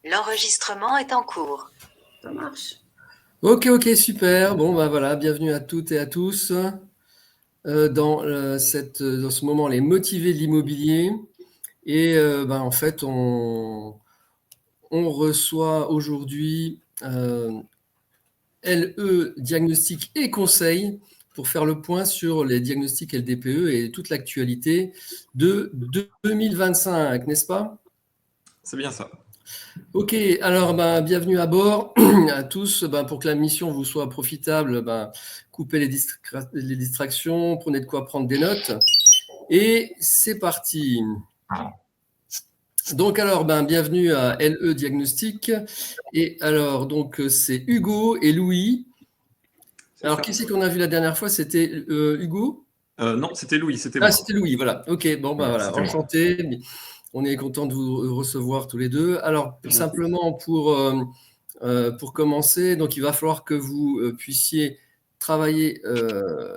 L'enregistrement est en cours. Ça marche. Ok, super. Bon, bah voilà, bienvenue à toutes et à tous dans ce moment, les motivés de l'immobilier. Et en fait, on reçoit aujourd'hui LE Diagnostic et Conseil pour faire le point sur les diagnostics LDPE et toute l'actualité de 2025, n'est-ce pas? C'est bien ça. Ok, alors bienvenue à bord à tous. Pour que la mission vous soit profitable, coupez les distractions, prenez de quoi prendre des notes. Et c'est parti. Donc alors, bienvenue à LE Diagnostic. Et alors, donc c'est Hugo et Louis. Alors, qui c'est qu'on a vu la dernière fois? C'était Hugo? Non, c'était Louis, c'était moi. Ah, c'était Louis, voilà. Ok, bon, voilà, enchanté. Moi. On est content de vous recevoir tous les deux. Alors, simplement pour commencer, donc il va falloir que vous puissiez travailler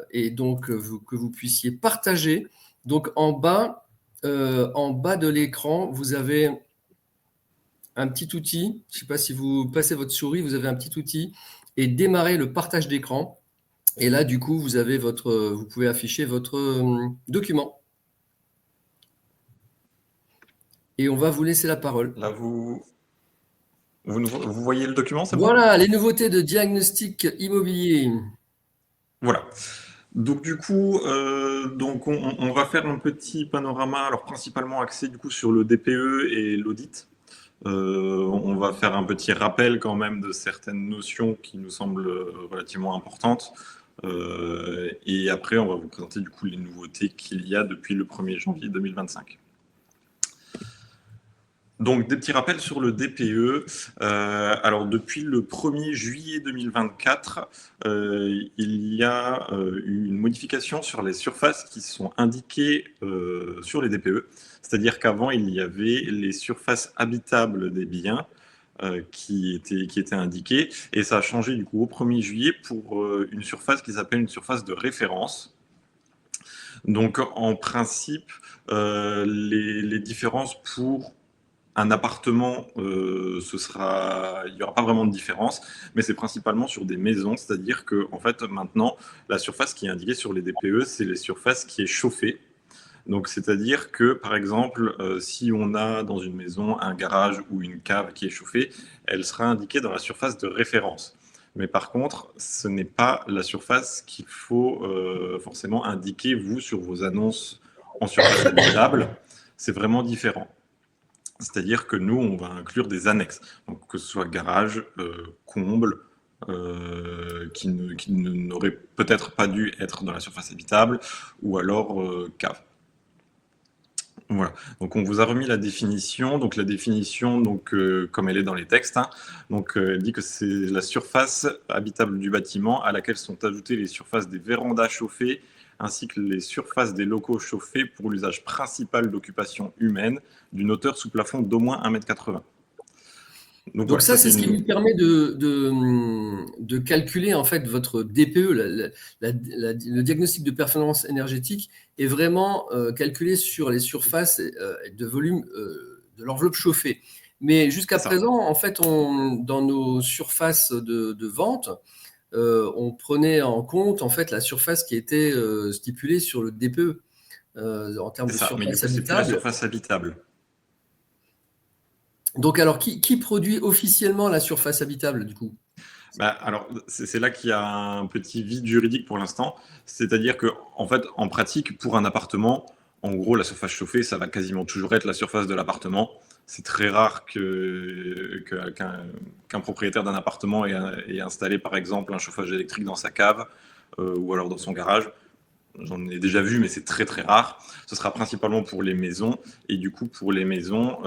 et donc que vous puissiez partager. Donc en bas de l'écran, vous avez un petit outil. Je ne sais pas si vous passez votre souris, vous avez un petit outil et démarrer le partage d'écran. Et là, du coup, vous pouvez afficher votre document. Et on va vous laisser la parole. Là, vous voyez le document, c'est bon ? Voilà, les nouveautés de diagnostic immobilier. Voilà. Donc du coup, on va faire un petit panorama, alors principalement axé du coup sur le DPE et l'audit. On va faire un petit rappel quand même de certaines notions qui nous semblent relativement importantes. Et après, on va vous présenter du coup les nouveautés qu'il y a depuis le 1er janvier 2025. Donc, des petits rappels sur le DPE. Alors, depuis le 1er juillet 2024, il y a eu une modification sur les surfaces qui sont indiquées sur les DPE. C'est-à-dire qu'avant, il y avait les surfaces habitables des biens qui étaient indiquées. Et ça a changé du coup au 1er juillet pour une surface qui s'appelle une surface de référence. Donc, en principe, les différences pour un appartement, il n'y aura pas vraiment de différence, mais c'est principalement sur des maisons, c'est-à-dire que en fait, maintenant, la surface qui est indiquée sur les DPE, c'est les surfaces qui est chauffée. Donc, c'est-à-dire que, par exemple, si on a dans une maison un garage ou une cave qui est chauffée, elle sera indiquée dans la surface de référence. Mais par contre, ce n'est pas la surface qu'il faut forcément indiquer, vous, sur vos annonces en surface habitable. C'est vraiment différent. C'est-à-dire que nous, on va inclure des annexes, donc que ce soit garage, comble, qui n'aurait peut-être pas dû être dans la surface habitable, ou alors cave. Voilà. Donc on vous a remis la définition. Donc la définition, comme elle est dans les textes, elle dit que c'est la surface habitable du bâtiment à laquelle sont ajoutées les surfaces des vérandas chauffées ainsi que les surfaces des locaux chauffés pour l'usage principal d'occupation humaine d'une hauteur sous plafond d'au moins 1,80 m. Donc voilà, ça, c'est ce qui vous permet de calculer en fait votre DPE, le diagnostic de performance énergétique est vraiment calculé sur les surfaces de volume de l'enveloppe chauffée. Mais jusqu'à présent, en fait, dans nos surfaces de vente, on prenait en compte en fait la surface qui était stipulée sur le DPE en termes de surface mais du coup, habitable. C'est plus la surface habitable. Donc alors, qui produit officiellement la surface habitable du coup ? Alors, c'est là qu'il y a un petit vide juridique pour l'instant. C'est-à-dire que, en fait, en pratique, pour un appartement, en gros, la surface chauffée, ça va quasiment toujours être la surface de l'appartement. C'est très rare qu'un propriétaire d'un appartement ait installé, par exemple, un chauffage électrique dans sa cave ou alors dans son garage. J'en ai déjà vu, mais c'est très très rare. Ce sera principalement pour les maisons. Et du coup, pour les maisons,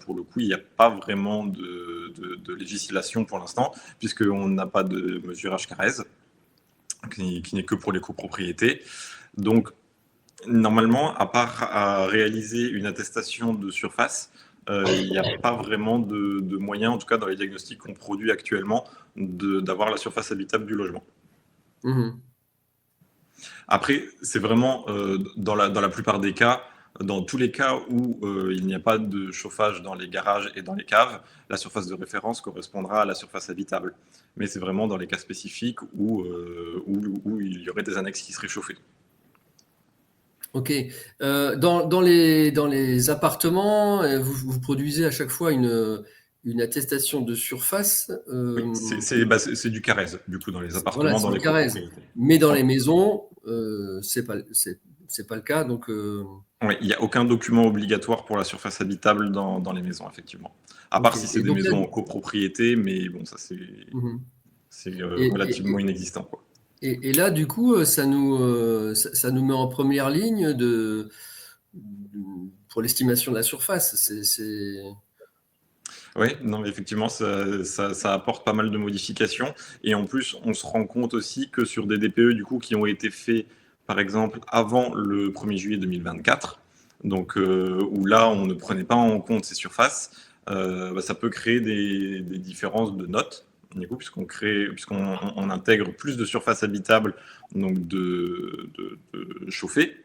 pour le coup, il n'y a pas vraiment de législation pour l'instant, puisqu'on n'a pas de mesurage CARES, qui n'est que pour les copropriétés. Donc, normalement, à part à réaliser une attestation de surface, il n'y a pas vraiment de moyen, en tout cas dans les diagnostics qu'on produit actuellement, d'avoir la surface habitable du logement. Mmh. Après, c'est vraiment, dans la plupart des cas, dans tous les cas où il n'y a pas de chauffage dans les garages et dans les caves, la surface de référence correspondra à la surface habitable. Mais c'est vraiment dans les cas spécifiques où il y aurait des annexes qui seraient chauffées. Ok. Dans les appartements, vous produisez à chaque fois une attestation de surface. Oui, c'est du Carrez, du coup, dans les appartements, Voilà, dans c'est les du Carrez. copropriétés. Mais dans les maisons, c'est pas le cas. Donc, Oui, il n'y a aucun document obligatoire pour la surface habitable dans les maisons, effectivement. À part ok. si c'est Et des donc là, maisons en copropriété, mais bon, ça mhm. c'est Et- relativement inexistant, quoi. Et là, du coup, ça nous met en première ligne pour l'estimation de la surface. Oui, non, mais effectivement, ça apporte pas mal de modifications. Et en plus, on se rend compte aussi que sur des DPE du coup, qui ont été faits, par exemple, avant le 1er juillet 2024, donc où là, on ne prenait pas en compte ces surfaces, ça peut créer des différences de notes, du coup, puisqu'on intègre plus de surfaces habitables, donc de chauffées.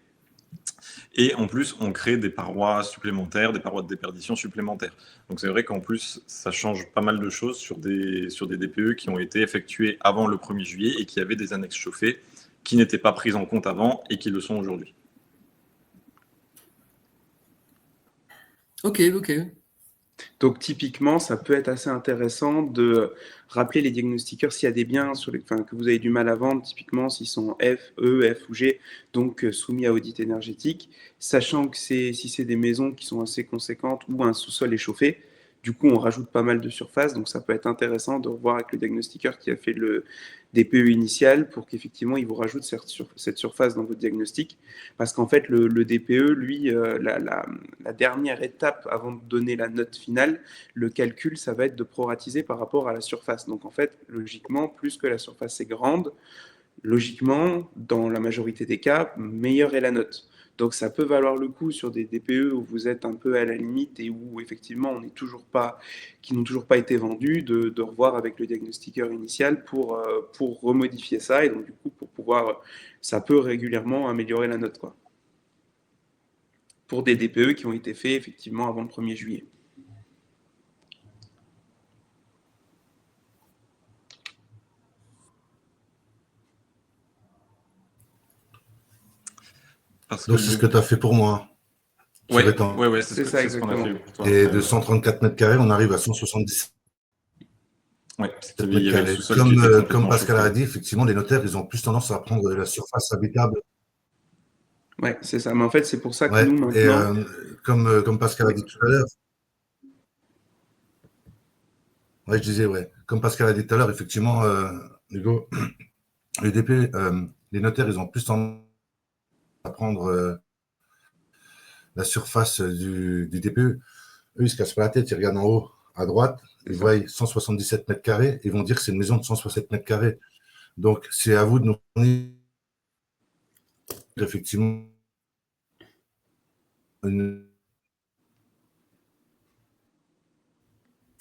Et en plus, on crée des parois supplémentaires, des parois de déperdition supplémentaires. Donc c'est vrai qu'en plus, ça change pas mal de choses sur des DPE qui ont été effectués avant le 1er juillet et qui avaient des annexes chauffées qui n'étaient pas prises en compte avant et qui le sont aujourd'hui. Ok, ok. Donc typiquement, ça peut être assez intéressant de rappeler les diagnostiqueurs s'il y a des biens que vous avez du mal à vendre, typiquement s'ils sont F, E, F ou G, donc soumis à audit énergétique, sachant que si c'est des maisons qui sont assez conséquentes ou un sous-sol échauffé, du coup on rajoute pas mal de surface, donc ça peut être intéressant de revoir avec le diagnostiqueur qui a fait le DPE initial pour qu'effectivement il vous rajoute cette surface dans votre diagnostic, parce qu'en fait le DPE, lui, la dernière étape avant de donner la note finale, le calcul, ça va être de proratiser par rapport à la surface. Donc en fait, logiquement, plus que la surface est grande, logiquement, dans la majorité des cas, meilleure est la note. Donc ça peut valoir le coup sur des DPE où vous êtes un peu à la limite et où effectivement qui n'ont toujours pas été vendus, de revoir avec le diagnostiqueur initial pour remodifier ça et donc du coup pour pouvoir, ça peut régulièrement améliorer la note, quoi. Pour des DPE qui ont été faits effectivement avant le 1er juillet. Parce Donc, que c'est ce que tu as fait pour moi. ouais, Sur étang. ouais, C'est ça, c'est ce qu'on a exactement. fait pour toi. Et de 134 mètres carrés, on arrive à 177 Ouais, il mètres y avait le carrés. sous-sol qui était Comme complètement Pascal a chauffé. dit, effectivement, les notaires, ils ont plus tendance à prendre la surface habitable. Ouais, c'est ça. Mais en fait, c'est pour ça que Ouais. nous, Et maintenant. comme Pascal a dit tout à l'heure, ouais, je disais, ouais, comme Pascal a dit tout à l'heure, effectivement, Hugo, les DP, les notaires, ils ont plus tendance à prendre la surface du DPE. Eux, ils se cassent pas la tête, ils regardent en haut, à droite, ils voient 177 mètres carrés, ils vont dire que c'est une maison de 167 mètres carrés. Donc, c'est à vous de nous fournir effectivement une...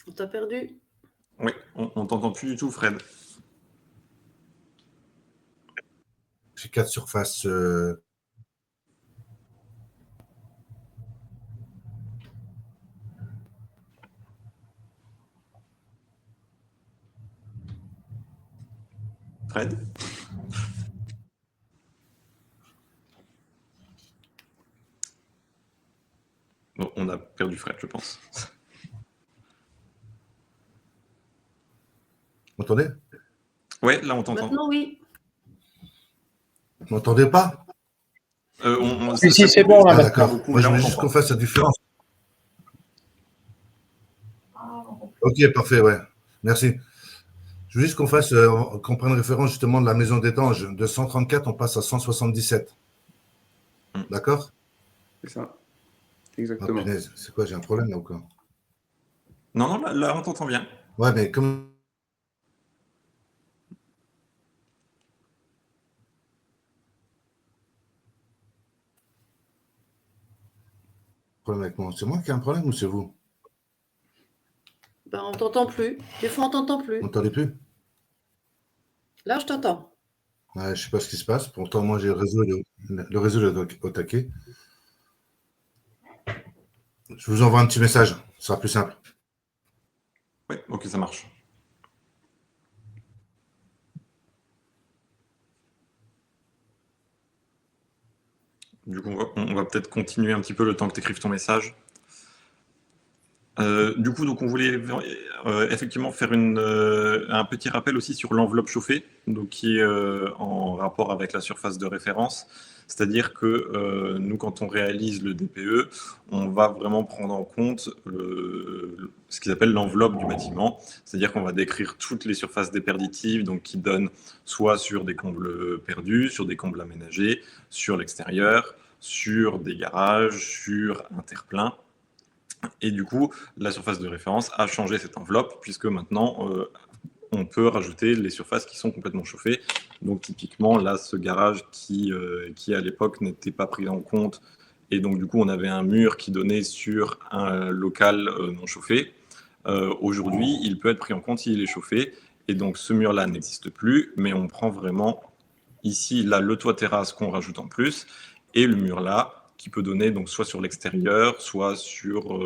On t'a perdu. Oui, on t'entend plus du tout, Fred. J'ai 4 surfaces. Fred? Bon, on a perdu Fred, je pense. Vous m'entendez? Ouais, là on t'entend. Maintenant, oui. Vous m'entendez pas? Si, c'est bon, là, Ah, maintenant. d'accord. Moi, je voulais juste qu'on fasse la différence. Ok, parfait, ouais. Merci. Je veux juste qu'on fasse, qu'on prenne référence justement de la maison d'étange. De 134, on passe à 177. D'accord? C'est ça. Ah, Exactement. punaise, c'est quoi, j'ai un problème là ou quoi? Non, là on t'entend bien. Ouais, mais comme. Problème avec moi. C'est moi qui ai un problème ou c'est vous? Ben, on t'entend plus. Des fois, on t'entend plus. Vous m'entendez plus? Là, je t'entends. Ouais, je sais pas ce qui se passe. Pourtant, moi, j'ai le réseau au taquet. Je vous envoie un petit message, ce sera plus simple. Oui, ok, ça marche. Du coup, on va peut-être continuer un petit peu le temps que tu écrives ton message. Du coup, donc on voulait effectivement faire un petit rappel aussi sur l'enveloppe chauffée, donc qui est en rapport avec la surface de référence. C'est-à-dire que nous, quand on réalise le DPE, on va vraiment prendre en compte ce qu'ils appellent l'enveloppe du bâtiment. C'est-à-dire qu'on va décrire toutes les surfaces déperditives, donc qui donnent soit sur des combles perdus, sur des combles aménagés, sur l'extérieur, sur des garages, sur un terre-plein. Et du coup, la surface de référence a changé cette enveloppe, puisque maintenant, on peut rajouter les surfaces qui sont complètement chauffées. Donc typiquement, là, ce garage qui à l'époque n'était pas pris en compte, et donc du coup, on avait un mur qui donnait sur un local non chauffé. Aujourd'hui, il peut être pris en compte s'il est chauffé, et donc ce mur-là n'existe plus, mais on prend vraiment ici, là, le toit terrasse qu'on rajoute en plus, et le mur là, qui peut donner donc soit sur l'extérieur, soit sur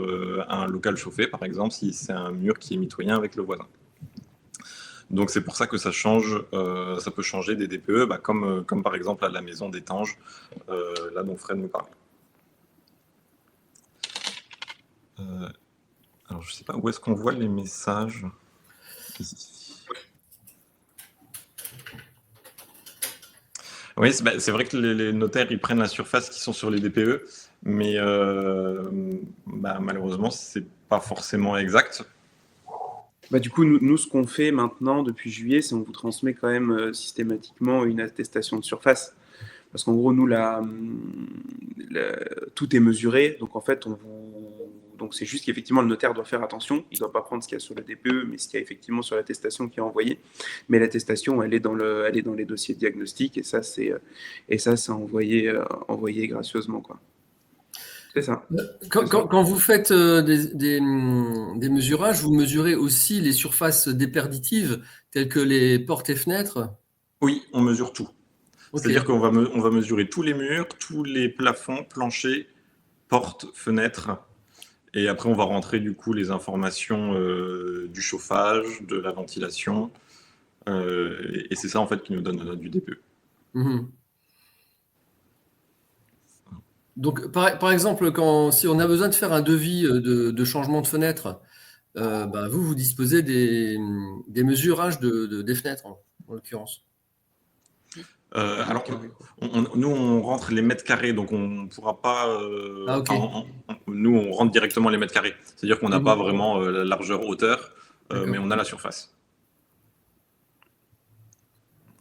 un local chauffé, par exemple, si c'est un mur qui est mitoyen avec le voisin. Donc c'est pour ça que ça change, ça peut changer des DPE, comme par exemple à la maison d'Étanges, là dont Fred nous parlait. Alors je ne sais pas où est-ce qu'on voit les messages. Ici. Oui, c'est vrai que les notaires, ils prennent la surface qui sont sur les DPE, mais malheureusement, ce n'est pas forcément exact. Du coup, nous, ce qu'on fait maintenant, depuis juillet, c'est qu'on vous transmet quand même systématiquement une attestation de surface. Parce qu'en gros, nous, tout est mesuré. Donc, en fait, donc c'est juste qu'effectivement, le notaire doit faire attention. Il ne doit pas prendre ce qu'il y a sur le DPE, mais ce qu'il y a effectivement sur l'attestation qui est envoyée. Mais l'attestation, elle est dans les dossiers de diagnostic. Et ça, c'est envoyé gracieusement, quoi. C'est ça. Quand vous faites des mesurages, vous mesurez aussi les surfaces déperditives, telles que les portes et fenêtres? Oui, on mesure tout. Okay. C'est-à-dire qu'on va mesurer tous les murs, tous les plafonds, planchers, portes, fenêtres. Et après, on va rentrer du coup les informations du chauffage, de la ventilation. Et c'est ça, en fait, qui nous donne la note du DPE. Mmh. Donc, par exemple, si on a besoin de faire un devis de changement de fenêtre, vous disposez des mesurages des fenêtres, en l'occurrence. Alors, nous, on rentre les mètres carrés, donc on ne pourra pas... Okay. Nous, on rentre directement les mètres carrés. C'est-à-dire qu'on n'a pas vraiment la largeur-hauteur, mais on a la surface.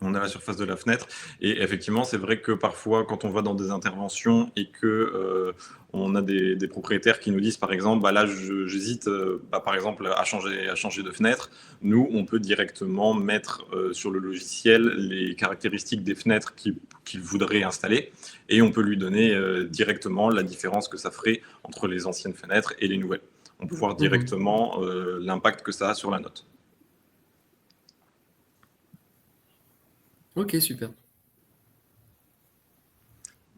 On a la surface de la fenêtre. Et effectivement, c'est vrai que parfois, quand on va dans des interventions et que on a des propriétaires qui nous disent, par exemple, là, j'hésite, par exemple, à changer de fenêtre. Nous, on peut directement mettre sur le logiciel les caractéristiques des fenêtres qu'il voudrait installer. Et on peut lui donner directement la différence que ça ferait entre les anciennes fenêtres et les nouvelles. On peut voir directement l'impact que ça a sur la note. Ok, super.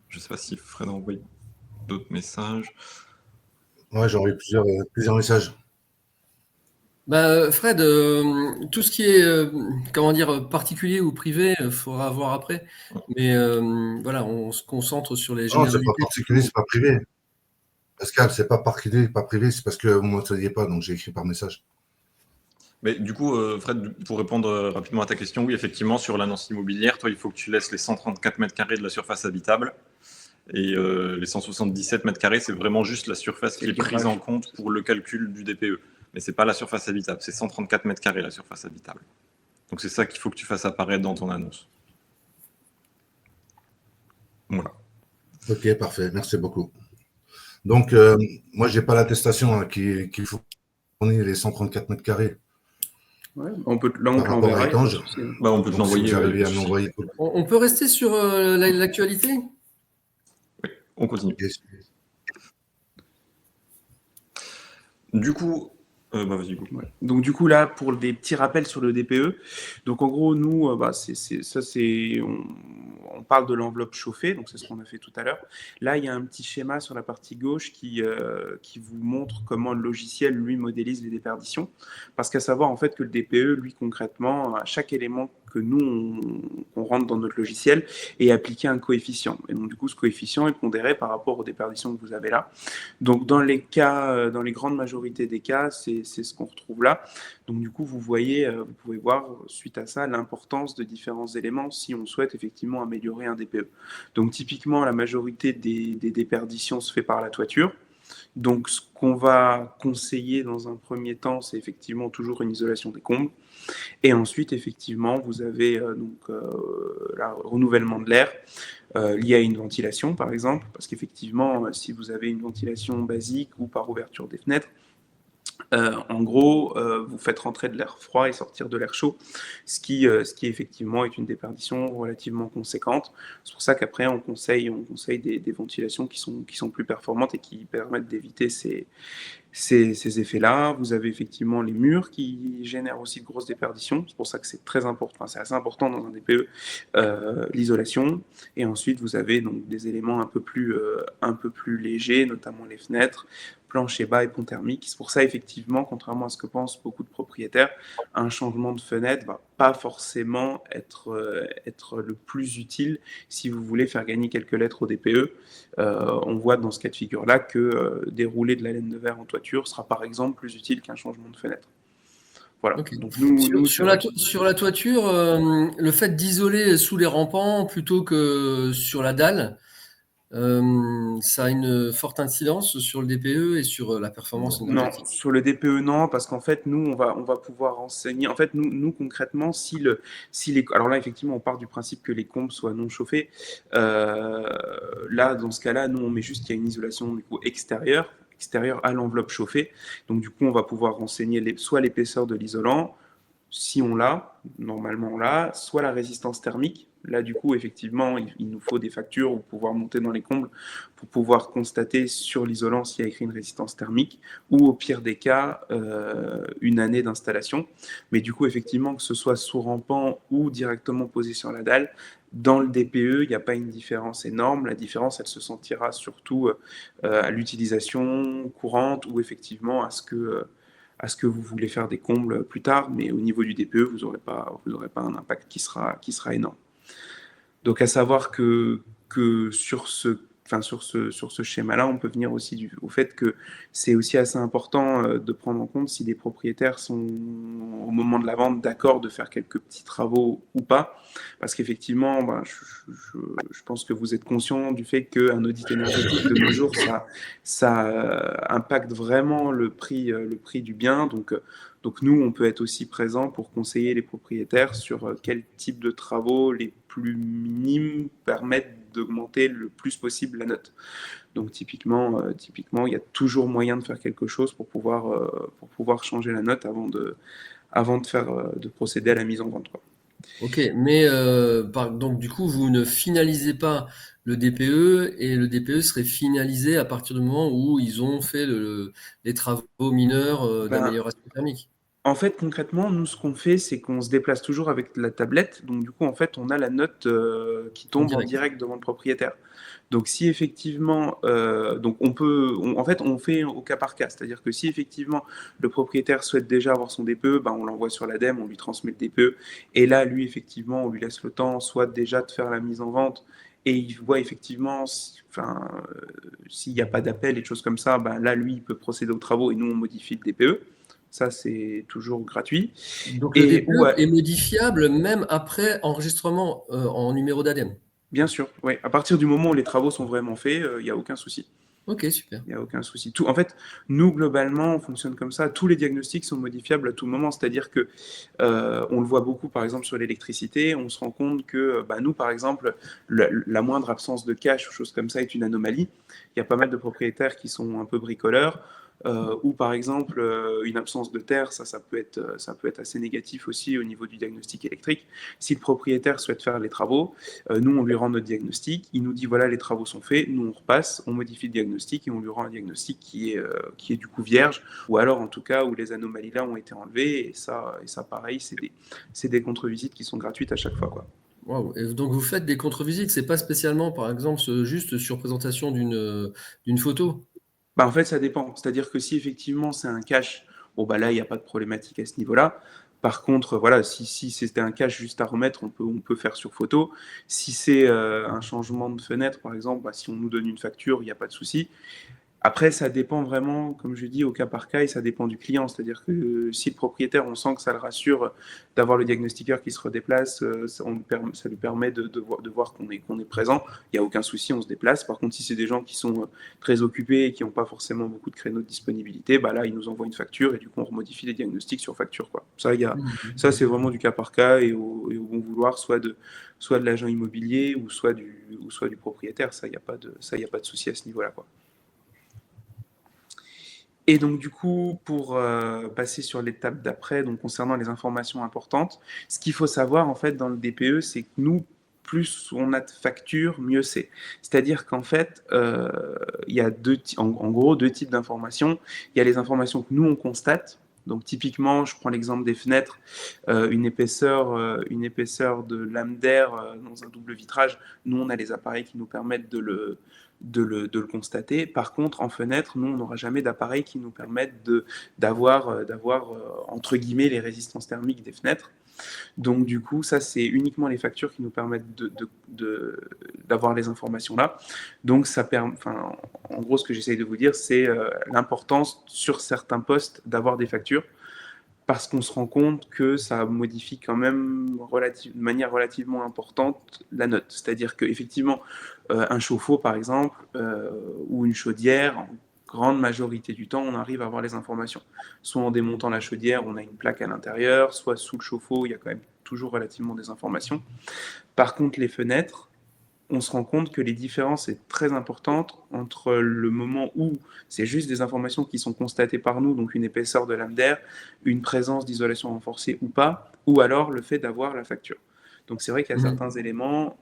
Je ne sais pas si Fred a envoyé d'autres messages. Ouais, j'ai envoyé plusieurs messages. Fred, tout ce qui est particulier ou privé, il faudra voir après. Mais voilà, on se concentre sur les généralités. Non, c'est pas particulier, c'est pas privé. Pascal, c'est pas particulier, pas privé, c'est parce que vous ne m'entendiez pas, donc j'ai écrit par message. Mais du coup, Fred, pour répondre rapidement à ta question, oui, effectivement, sur l'annonce immobilière, toi, il faut que tu laisses les 134 mètres carrés de la surface habitable. Et les 177 mètres carrés, c'est vraiment juste la surface qui est prise en compte pour le calcul du DPE. Mais ce n'est pas la surface habitable, c'est 134 mètres carrés la surface habitable. Donc c'est ça qu'il faut que tu fasses apparaître dans ton annonce. Voilà. Ok, parfait, merci beaucoup. Donc, moi, je n'ai pas l'attestation qu'il faut fournir les 134 mètres carrés. Ouais, on peut l'envoyer. On peut l'envoyer. On peut rester sur l'actualité ? Oui, on continue. Du coup, vas-y. Ouais. Donc du coup là, pour des petits rappels sur le DPE, donc en gros nous, on parle de l'enveloppe chauffée, donc c'est ce qu'on a fait tout à l'heure. Là, il y a un petit schéma sur la partie gauche qui vous montre comment le logiciel, lui, modélise les déperditions. Parce qu'à savoir, en fait, que le DPE, lui, concrètement, à chaque élément que nous, on rentre dans notre logiciel, est appliqué un coefficient. Et donc, du coup, ce coefficient est pondéré par rapport aux déperditions que vous avez là. Donc, dans les cas, dans les grandes majorités des cas, c'est ce qu'on retrouve là. Donc, du coup, vous voyez, vous pouvez voir, suite à ça, l'importance de différents éléments si on souhaite effectivement améliorer un DPE. Donc, typiquement, la majorité des déperditions se fait par la toiture. Donc, ce qu'on va conseiller dans un premier temps, c'est effectivement toujours une isolation des combles. Et ensuite, effectivement, vous avez le renouvellement de l'air lié à une ventilation, par exemple, parce qu'effectivement, si vous avez une ventilation basique ou par ouverture des fenêtres, en gros, vous faites rentrer de l'air froid et sortir de l'air chaud, ce qui effectivement est une déperdition relativement conséquente. C'est pour ça qu'après, on conseille des ventilations qui sont plus performantes et qui permettent d'éviter ces effets-là. Vous avez effectivement les murs qui génèrent aussi de grosses déperditions. C'est pour ça que c'est très important, enfin, c'est assez important dans un DPE, l'isolation. Et ensuite, vous avez donc des éléments un peu plus légers, notamment les fenêtres, plancher bas et pont thermique. C'est pour ça, effectivement, contrairement à ce que pensent beaucoup de propriétaires, un changement de fenêtre va pas forcément être le plus utile si vous voulez faire gagner quelques lettres au DPE. On voit dans ce cas de figure-là que dérouler de la laine de verre en toiture sera par exemple plus utile qu'un changement de fenêtre. Voilà. Okay. Donc sur la toiture, le fait d'isoler sous les rampants plutôt que sur la dalle, ça a une forte incidence sur le DPE et sur la performance énergétique. Non, sur le DPE, non, parce qu'en fait, nous, on va pouvoir renseigner. En fait, nous concrètement, alors là, effectivement, on part du principe que les combles soient non chauffés. Là, dans ce cas-là, nous, on met juste qu'il y a une isolation du coup extérieure à l'enveloppe chauffée. Donc, du coup, on va pouvoir renseigner soit l'épaisseur de l'isolant, si on l'a, normalement on l'a, soit la résistance thermique. Là, du coup, effectivement, il nous faut des factures ou pouvoir monter dans les combles pour pouvoir constater sur l'isolant s'il y a écrit une résistance thermique ou au pire des cas, une année d'installation. Mais du coup, effectivement, que ce soit sous rampant ou directement posé sur la dalle, dans le DPE, il n'y a pas une différence énorme. La différence, elle se sentira surtout à l'utilisation courante ou effectivement à ce que vous voulez faire des combles plus tard, mais au niveau du DPE, vous n'aurez pas un impact qui sera énorme. Donc, à savoir que sur ce schéma-là, on peut venir aussi au fait que c'est aussi assez important de prendre en compte si les propriétaires sont, au moment de la vente, d'accord de faire quelques petits travaux ou pas. Parce qu'effectivement, je pense que vous êtes conscient du fait qu'un audit énergétique de nos jours, ça impacte vraiment le prix du bien. Donc nous, on peut être aussi présent pour conseiller les propriétaires sur quel type de travaux les plus minimes permettent d'augmenter le plus possible la note. Donc typiquement, il y a toujours moyen de faire quelque chose pour pouvoir changer la note avant de procéder à la mise en vente, quoi. Ok, mais donc du coup, vous ne finalisez pas le DPE et le DPE serait finalisé à partir du moment où ils ont fait les travaux mineurs d'amélioration thermique. En fait, concrètement, nous, ce qu'on fait, c'est qu'on se déplace toujours avec la tablette. Donc, du coup, en fait, on a la note qui tombe en direct devant le propriétaire. Donc, si effectivement, on fait au cas par cas. C'est-à-dire que si effectivement le propriétaire souhaite déjà avoir son DPE, on l'envoie sur l'ADEME, on lui transmet le DPE. Et là, lui, effectivement, on lui laisse le temps, soit déjà de faire la mise en vente, et il voit effectivement, s'il n'y a pas d'appel et des choses comme ça, là, lui, il peut procéder aux travaux et nous, on modifie le DPE. Ça, c'est toujours gratuit. Donc, le DPE est modifiable même après enregistrement en numéro d'ADEME. Bien sûr, oui. À partir du moment où les travaux sont vraiment faits, il n'y a aucun souci. Ok, super. Il n'y a aucun souci. En fait, nous, globalement, on fonctionne comme ça. Tous les diagnostics sont modifiables à tout moment. C'est-à-dire que on le voit beaucoup, par exemple, sur l'électricité. On se rend compte que nous, par exemple, la moindre absence de cache ou chose comme ça est une anomalie. Il y a pas mal de propriétaires qui sont un peu bricoleurs. Ou par exemple une absence de terre, ça peut être assez négatif aussi au niveau du diagnostic électrique. Si le propriétaire souhaite faire les travaux, nous on lui rend notre diagnostic, il nous dit voilà les travaux sont faits, nous on repasse, on modifie le diagnostic et on lui rend un diagnostic qui est du coup vierge, ou alors en tout cas où les anomalies là ont été enlevées, et ça pareil, c'est des contre-visites qui sont gratuites à chaque fois, quoi. Waouh. Et donc vous faites des contre-visites, c'est pas spécialement, par exemple, juste sur présentation d'une photo? Bah, en fait, ça dépend. C'est-à-dire que si effectivement c'est un cache, bon bah là, il n'y a pas de problématique à ce niveau-là. Par contre, voilà, si c'était un cache juste à remettre, on peut faire sur photo. Si c'est un changement de fenêtre, par exemple, bah, si on nous donne une facture, il n'y a pas de souci. Après, ça dépend vraiment, comme je dis, au cas par cas, et ça dépend du client. C'est-à-dire que si le propriétaire, on sent que ça le rassure d'avoir le diagnostiqueur qui se redéplace, ça lui permet de voir qu'on est présent. Il n'y a aucun souci, on se déplace. Par contre, si c'est des gens qui sont très occupés et qui n'ont pas forcément beaucoup de créneaux de disponibilité, bah là, ils nous envoient une facture et du coup, on remodifie les diagnostics sur facture, quoi. Ça, c'est vraiment du cas par cas et au bon vouloir, soit de l'agent immobilier ou soit du propriétaire. Ça, il n'y a pas de souci à ce niveau-là, quoi. Et donc du coup, pour passer sur l'étape d'après, donc concernant les informations importantes, ce qu'il faut savoir en fait dans le DPE, c'est que nous, plus on a de factures, mieux c'est. C'est-à-dire qu'en fait, il y a en gros deux types d'informations. Il y a les informations que nous on constate. Donc typiquement, je prends l'exemple des fenêtres, une épaisseur de lame d'air dans un double vitrage. Nous, on a les appareils qui nous permettent de le constater. Par contre, en fenêtre, nous, on n'aura jamais d'appareils qui nous permettent d'avoir entre guillemets, les résistances thermiques des fenêtres. Donc, du coup, ça, c'est uniquement les factures qui nous permettent d'avoir les informations là. Donc, en gros, ce que j'essaye de vous dire, c'est l'importance sur certains postes d'avoir des factures, parce qu'on se rend compte que ça modifie quand même de manière relativement importante la note. C'est-à-dire qu'effectivement, un chauffe-eau, par exemple, ou une chaudière, en grande majorité du temps, on arrive à avoir les informations. Soit en démontant la chaudière, on a une plaque à l'intérieur, soit sous le chauffe-eau, il y a quand même toujours relativement des informations. Par contre, les fenêtres, on se rend compte que les différences sont très importantes entre le moment où c'est juste des informations qui sont constatées par nous, donc une épaisseur de lame d'air, une présence d'isolation renforcée ou pas, ou alors le fait d'avoir la facture. Donc c'est vrai qu'il y a certains éléments,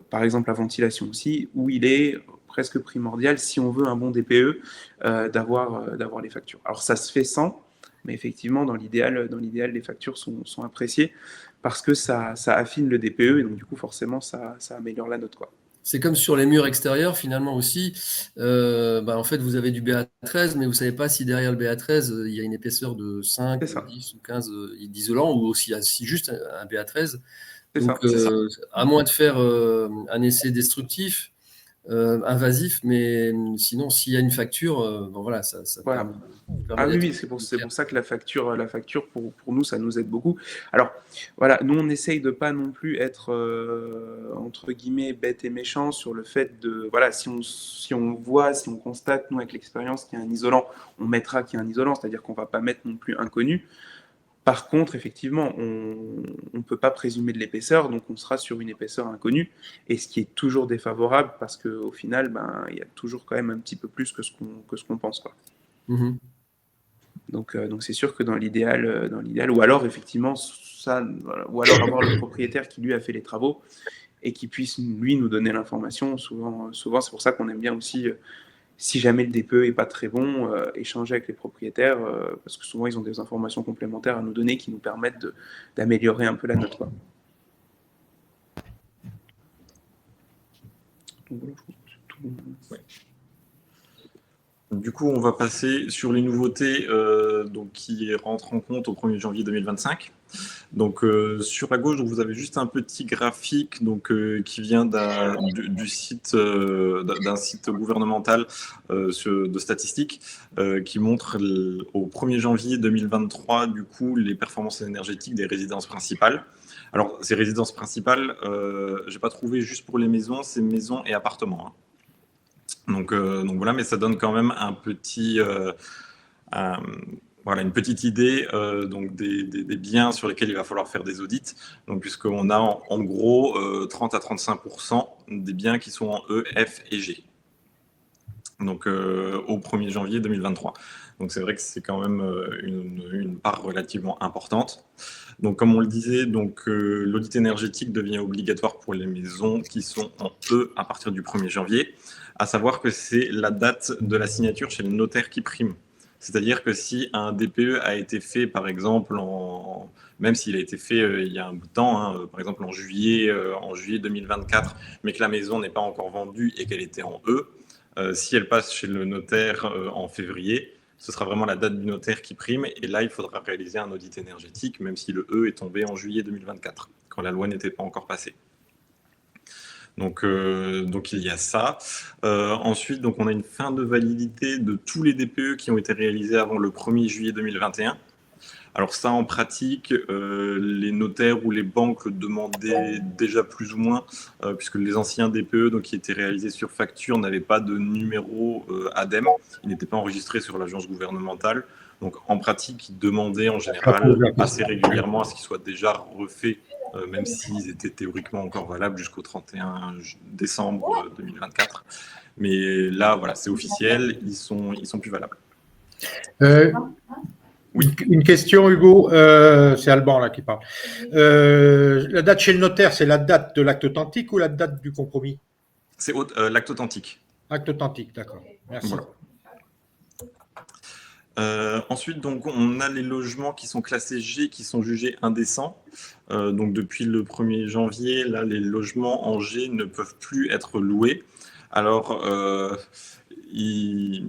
par exemple la ventilation aussi, où il est presque primordial, si on veut un bon DPE, d'avoir les factures. Alors ça se fait sans, mais effectivement, dans l'idéal, les factures sont appréciées parce que ça affine le DPE et donc du coup, forcément, ça améliore la note, quoi. C'est comme sur les murs extérieurs, finalement aussi. En fait, vous avez du BA13, mais vous ne savez pas si derrière le BA13, il y a une épaisseur de 5, 10 ou 15 d'isolant, ou aussi juste un BA13. Donc, à moins de faire un essai destructif, invasif, mais sinon, s'il y a une facture, voilà, ça voilà. permet Oui, c'est pour ça que la facture pour nous, ça nous aide beaucoup. Alors, voilà, nous, on essaye de pas non plus être, entre guillemets, bête et méchant sur le fait de, voilà, si on constate, nous, avec l'expérience, qu'il y a un isolant, on mettra qu'il y a un isolant, c'est-à-dire qu'on va pas mettre non plus inconnu. Par contre, effectivement, on ne peut pas présumer de l'épaisseur, donc on sera sur une épaisseur inconnue, et ce qui est toujours défavorable, parce qu'au final, il y a toujours quand même un petit peu plus que ce qu'on pense, quoi. Mmh. Donc c'est sûr que dans l'idéal, ou alors effectivement, ou alors avoir le propriétaire qui lui a fait les travaux, et qui puisse, lui, nous donner l'information. Souvent c'est pour ça qu'on aime bien aussi, si jamais le DPE est pas très bon, échanger avec les propriétaires, parce que souvent ils ont des informations complémentaires à nous donner qui nous permettent d'améliorer un peu la note, quoi. Donc voilà, je pense que c'est tout. Ouais. Du coup, on va passer sur les nouveautés qui rentrent en compte au 1er janvier 2025. Donc, sur la gauche, vous avez juste un petit graphique qui vient d'un site gouvernemental de statistiques qui montre au 1er janvier 2023, du coup, les performances énergétiques des résidences principales. Alors, ces résidences principales, je n'ai pas trouvé juste pour les maisons, c'est maisons et appartements, hein. Donc voilà, mais ça donne quand même une petite idée des biens sur lesquels il va falloir faire des audits. Donc, puisqu'on a en gros 30 à 35% des biens qui sont en E, F et G. Donc au 1er janvier 2023. Donc c'est vrai que c'est quand même une part relativement importante. Donc comme on le disait, l'audit énergétique devient obligatoire pour les maisons qui sont en E à partir du 1er janvier. À savoir que c'est la date de la signature chez le notaire qui prime. C'est-à-dire que si un DPE a été fait, par exemple, même s'il a été fait il y a un bout de temps, hein, par exemple en juillet 2024, mais que la maison n'est pas encore vendue et qu'elle était en E, si elle passe chez le notaire en février, ce sera vraiment la date du notaire qui prime, et là, il faudra réaliser un audit énergétique, même si le E est tombé en juillet 2024, quand la loi n'était pas encore passée. Donc il y a ça. Ensuite, donc, on a une fin de validité de tous les DPE qui ont été réalisés avant le 1er juillet 2021. Alors ça, en pratique, les notaires ou les banques le demandaient déjà plus ou moins, puisque les anciens DPE donc, qui étaient réalisés sur facture n'avaient pas de numéro ADEME, ils n'étaient pas enregistrés sur l'agence gouvernementale. Donc en pratique, ils demandaient en général assez régulièrement à ce qu'ils soient déjà refaits, même s'ils étaient théoriquement encore valables jusqu'au 31 décembre 2024. Mais là, voilà, c'est officiel, ils sont plus valables. Oui. Une question, Hugo, c'est Alban là qui parle. La date chez le notaire, c'est la date de l'acte authentique ou la date du compromis? C'est l'acte authentique. Acte authentique, d'accord. Merci. Voilà. Ensuite, donc, on a les logements qui sont classés G, qui sont jugés indécents. Donc, depuis le 1er janvier, là, les logements en G ne peuvent plus être loués. Alors, il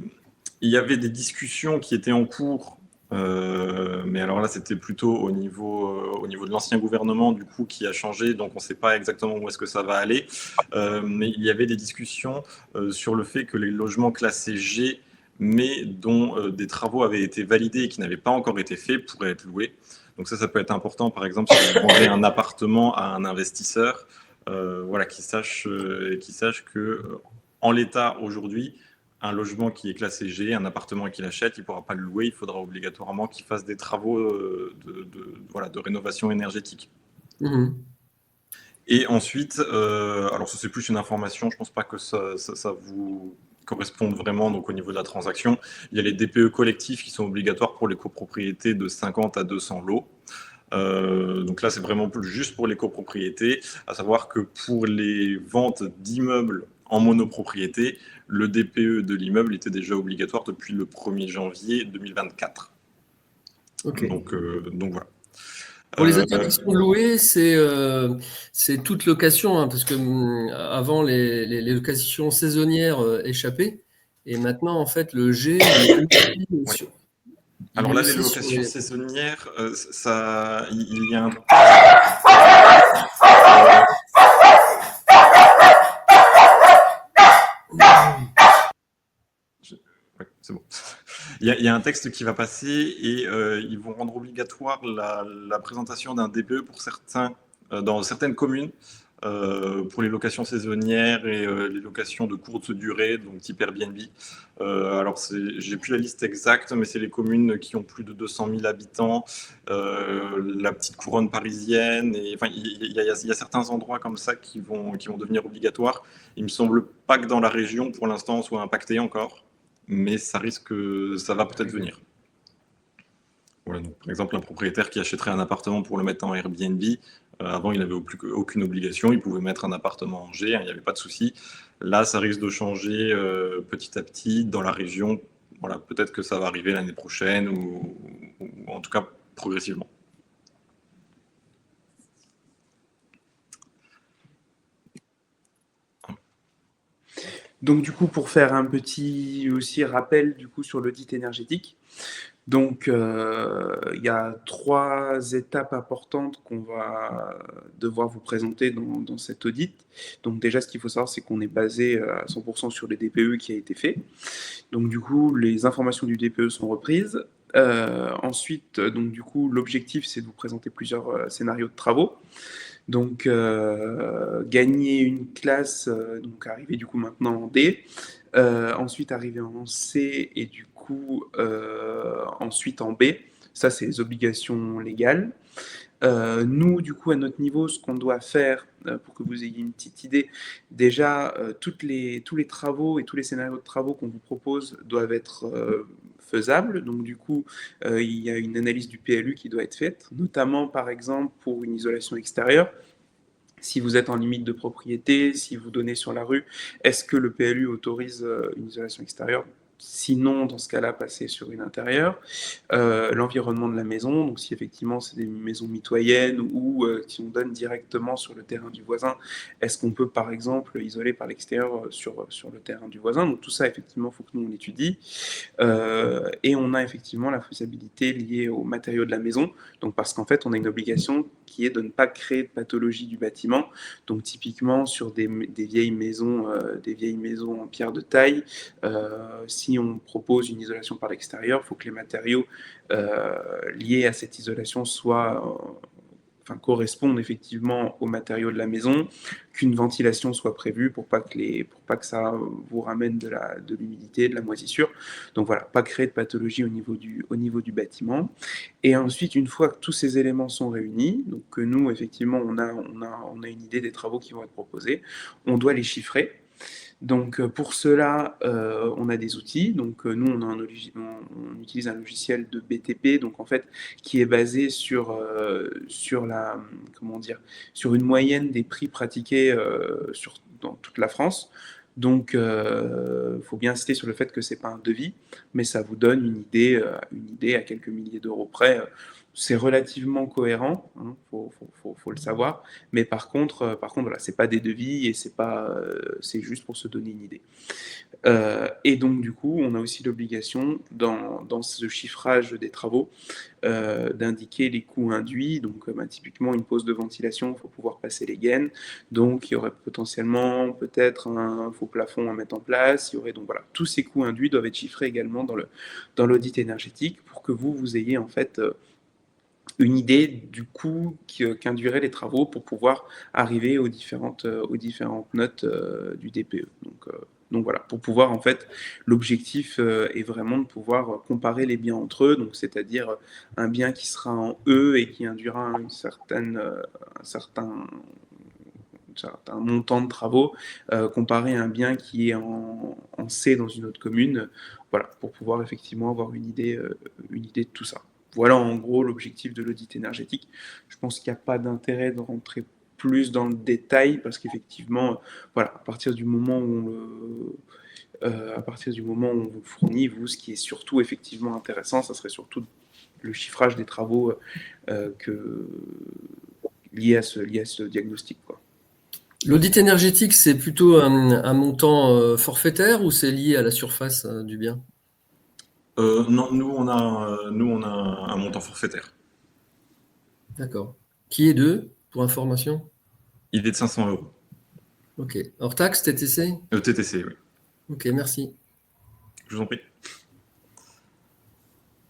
y avait des discussions qui étaient en cours. Mais alors là, c'était plutôt au niveau de l'ancien gouvernement, du coup, qui a changé. Donc, on ne sait pas exactement où est-ce que ça va aller. Mais il y avait des discussions sur le fait que les logements classés G, mais dont des travaux avaient été validés et qui n'avaient pas encore été faits, pourraient être loués. Donc ça peut être important, par exemple, si vous vendez un appartement à un investisseur, voilà, qui sache que, en l'état aujourd'hui, un logement qui est classé G, un appartement qu'il achète, il ne pourra pas le louer, il faudra obligatoirement qu'il fasse des travaux de rénovation énergétique. Mmh. Et ensuite, alors ça c'est plus une information, je ne pense pas que ça vous corresponde vraiment donc, au niveau de la transaction. Il y a les DPE collectifs qui sont obligatoires pour les copropriétés de 50 à 200 lots. Donc là, c'est vraiment plus juste pour les copropriétés, à savoir que pour les ventes d'immeubles en monopropriété, le DPE de l'immeuble était déjà obligatoire depuis le 1er janvier 2024. Okay. Donc voilà. Pour les interdictions de louer, c'est toute location, hein, parce que avant, les locations saisonnières échappaient, et maintenant, en fait, le G... Ouais. Alors là, les locations saisonnières, il y a un... Ouais, c'est bon. Il y a un texte qui va passer et ils vont rendre obligatoire la présentation d'un DPE pour dans certaines communes pour les locations saisonnières et les locations de courte durée, donc type Airbnb. Alors, j'ai plus la liste exacte, mais c'est les communes qui ont plus de 200 000 habitants, la petite couronne parisienne. Et, enfin, il y a certains endroits comme ça qui vont devenir obligatoires. Il me semble pas que dans la région, pour l'instant, on soit impacté encore, mais ça va peut-être venir. Voilà, donc, par exemple, un propriétaire qui achèterait un appartement pour le mettre en Airbnb, avant, il n'avait aucune obligation, il pouvait mettre un appartement en G, hein, il n'y avait pas de souci. Là, ça risque de changer petit à petit dans la région. Voilà, peut-être que ça va arriver l'année prochaine ou en tout cas progressivement. Donc du coup, pour faire un petit aussi rappel du coup sur l'audit énergétique, donc il y a 3 étapes importantes qu'on va devoir vous présenter dans cet audit. Donc déjà, ce qu'il faut savoir, c'est qu'on est basé à 100% sur les DPE qui a été fait. Donc du coup, les informations du DPE sont reprises. Ensuite, donc du coup, l'objectif, c'est de vous présenter plusieurs scénarios de travaux. Donc, gagner une classe, donc arriver du coup maintenant en D, ensuite arriver en C et du coup ensuite en B. Ça, c'est les obligations légales. Nous, du coup, à notre niveau, ce qu'on doit faire, pour que vous ayez une petite idée, déjà, tous les travaux et tous les scénarios de travaux qu'on vous propose doivent être faisables. Donc, du coup, il y a une analyse du PLU qui doit être faite, notamment, par exemple, pour une isolation extérieure. Si vous êtes en limite de propriété, si vous donnez sur la rue, est-ce que le PLU autorise une isolation extérieure? sinon, dans ce cas-là, passer sur une intérieure. L'environnement de la maison, donc si effectivement c'est des maisons mitoyennes ou si on donne directement sur le terrain du voisin, est-ce qu'on peut par exemple isoler par l'extérieur sur le terrain du voisin? Donc tout ça, effectivement, il faut que nous on l'étudie. Et on a effectivement la faisabilité liée aux matériaux de la maison, donc parce qu'en fait on a une obligation qui est de ne pas créer de pathologie du bâtiment. Donc typiquement sur des vieilles maisons en pierre de taille, si on propose une isolation par l'extérieur, il faut que les matériaux liés à cette isolation correspondent effectivement aux matériaux de la maison, qu'une ventilation soit prévue pour pas que ça vous ramène de l'humidité, de la moisissure. Donc voilà, pas créer de pathologie au niveau du bâtiment. Et ensuite, une fois que tous ces éléments sont réunis, donc que nous effectivement on a une idée des travaux qui vont être proposés, on doit les chiffrer. Donc pour cela, on a des outils. Donc nous, on utilise un logiciel de BTP, donc en fait, qui est basé sur une moyenne des prix pratiqués dans toute la France. Donc, faut bien insister sur le fait que c'est pas un devis, mais ça vous donne une idée à quelques milliers d'euros près. C'est relativement cohérent, hein, faut le savoir. Mais par contre, voilà, c'est pas des devis et c'est juste pour se donner une idée. Et donc, du coup, on a aussi l'obligation, dans ce chiffrage des travaux, d'indiquer les coûts induits. Donc, typiquement, une pose de ventilation, il faut pouvoir passer les gaines. Donc, il y aurait potentiellement peut-être un faux plafond à mettre en place. Donc voilà, tous ces coûts induits doivent être chiffrés également dans l'audit énergétique pour que vous ayez en fait une idée du coût qu'induiraient les travaux pour pouvoir arriver aux différentes notes du DPE. Donc voilà, pour pouvoir en fait, l'objectif est vraiment de pouvoir comparer les biens entre eux, donc c'est-à-dire un bien qui sera en E et qui induira un certain montant de travaux, comparé à un bien qui est en C dans une autre commune, voilà, pour pouvoir effectivement avoir une idée de tout ça. Voilà en gros l'objectif de l'audit énergétique. Je pense qu'il n'y a pas d'intérêt de rentrer plus dans le détail parce qu'effectivement, voilà, à partir du moment où on vous fournit, vous, ce qui est surtout effectivement intéressant, ça serait surtout le chiffrage des travaux liés à ce diagnostic, quoi. L'audit énergétique, c'est plutôt un montant forfaitaire ou c'est lié à la surface du bien? Non, nous on a un montant forfaitaire. D'accord. Qui est de, pour information? Il est de 500 €. Ok. Hors taxe, TTC? TTC, oui. Ok, merci. Je vous en prie.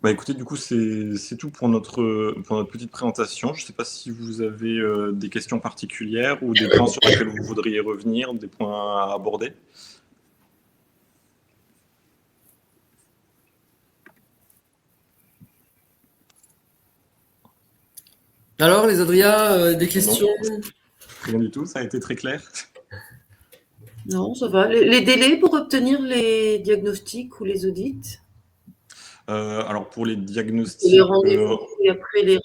Bah écoutez, du coup, c'est tout pour notre petite présentation. Je ne sais pas si vous avez des questions particulières ou des points sur lesquels vous voudriez revenir, des points à aborder. Alors, les Adria, des questions? Non, rien du tout, ça a été très clair. Non, ça va. Les délais pour obtenir les diagnostics ou les audits? Alors, pour les diagnostics... Les rendez-vous et après les...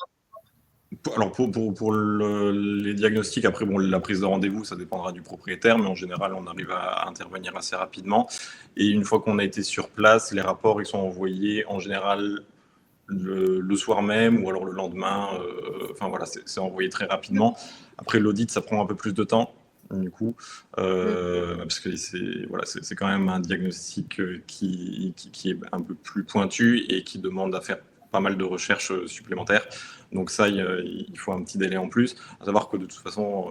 Alors, pour les diagnostics, après, bon, la prise de rendez-vous, ça dépendra du propriétaire, mais en général, on arrive à intervenir assez rapidement. Et une fois qu'on a été sur place, les rapports, ils sont envoyés en général le soir même ou alors le lendemain. Enfin voilà, c'est envoyé très rapidement. Après, l'audit, ça prend un peu plus de temps, du coup, parce que c'est quand même un diagnostic qui est un peu plus pointu et qui demande à faire pas mal de recherches supplémentaires. Donc ça, il faut un petit délai en plus. À savoir que de toute façon,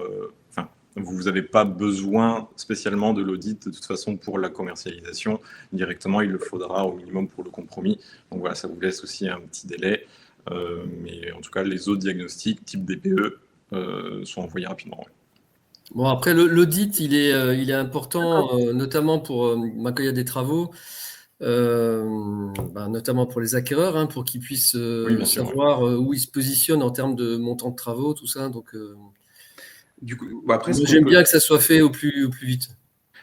vous n'avez pas besoin spécialement de l'audit de toute façon pour la commercialisation. Directement, il le faudra au minimum pour le compromis. Donc voilà, ça vous laisse aussi un petit délai. Mais en tout cas, les autres diagnostics type DPE sont envoyés rapidement. Ouais. Bon, après, l'audit, il est important, notamment pour quand il y a des travaux, notamment pour les acquéreurs, pour qu'ils puissent savoir où ils se positionnent en termes de montant de travaux, tout ça. Donc, du coup, après, j'aime bien que ça soit fait au plus vite.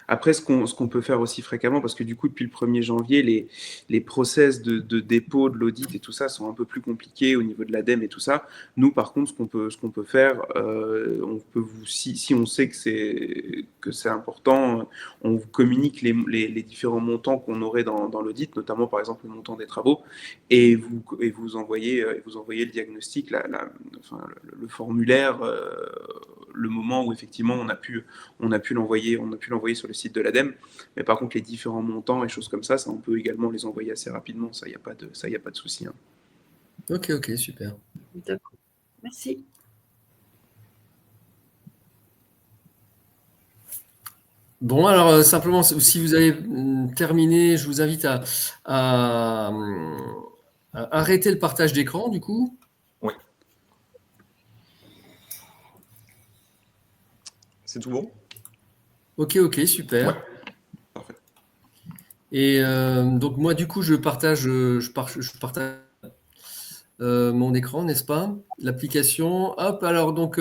Après, ce qu'on peut faire aussi fréquemment, parce que du coup, depuis le 1er janvier, les process de dépôt de l'audit et tout ça sont un peu plus compliqués au niveau de l'ADEME et tout ça. Nous, par contre, ce qu'on peut faire, on peut si on sait que c'est important, on vous communique les différents montants qu'on aurait dans l'audit, notamment par exemple le montant des travaux, et vous envoyez le diagnostic, le formulaire, le moment où effectivement on a pu l'envoyer sur le site de l'ADEME. Mais par contre, les différents montants et choses comme ça, on peut également les envoyer assez rapidement. Ça, il n'y a pas de souci. Hein. Ok, super. D'accord. Merci. Bon, alors simplement, si vous avez terminé, je vous invite à arrêter le partage d'écran, du coup. Oui. C'est tout bon? Ok, super. Ouais. Parfait. Et donc moi, du coup, je partage mon écran, n'est-ce pas? L'application. Hop, alors donc...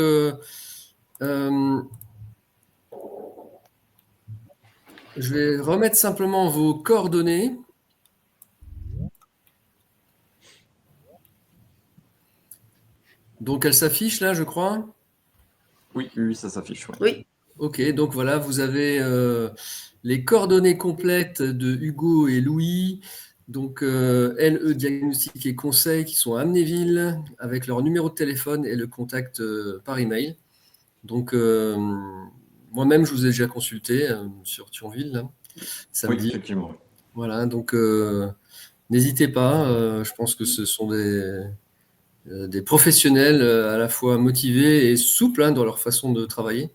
je vais remettre simplement vos coordonnées. Donc, elle s'affiche là, je crois. Oui, ça s'affiche. Ouais. Oui. Ok, donc voilà, vous avez les coordonnées complètes de Hugo et Louis. Donc, LE Diagnostic et Conseil qui sont à Amnéville avec leur numéro de téléphone et le contact par email. Donc, moi-même, je vous ai déjà consulté sur Thionville, là, samedi. Oui, effectivement. Voilà, donc n'hésitez pas. Je pense que ce sont des professionnels à la fois motivés et souples dans leur façon de travailler.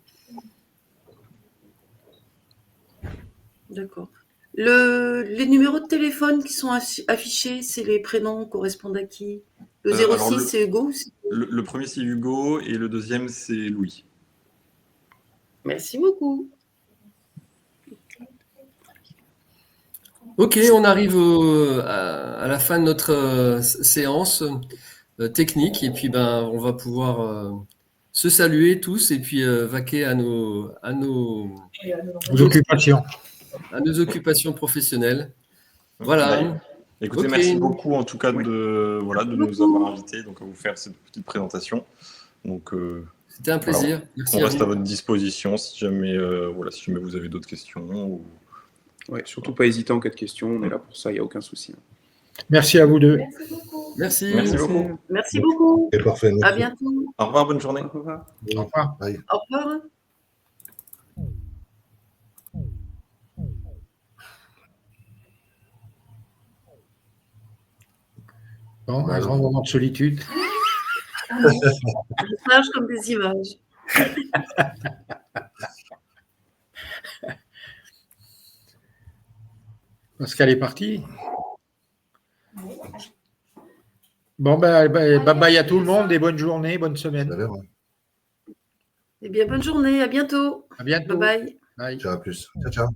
D'accord. Les numéros de téléphone qui sont affichés, c'est les prénoms correspondent à qui? Le 06, c'est Hugo? Le premier, c'est Hugo, et le deuxième, c'est Louis. Merci beaucoup. Ok, on arrive à la fin de notre séance technique, et puis on va pouvoir se saluer tous et puis vaquer à nos occupations. À nos occupations professionnelles. Okay. Voilà. Écoutez, merci beaucoup en tout cas de nous avoir invités, donc à vous faire cette petite présentation. Donc, c'était un plaisir. Voilà, merci on reste à votre disposition si jamais vous avez d'autres questions. Ou... Ouais, surtout pas hésiter en cas de questions, on est là pour ça, il n'y a aucun souci. Merci à vous deux. Merci beaucoup. Merci. Merci beaucoup. Merci beaucoup. C'est parfait. À bientôt. Au revoir, bonne journée. Au revoir. Au revoir. Bye. Au revoir. Bon, un grand moment de solitude. Des images comme des images. Pascal est parti. Bon, bye bye à tout le monde et bonne journée, bonne semaine. Eh bien, bonne journée, à bientôt. À bientôt. Bye bye. Bye. Ciao, à plus. Ciao, ciao.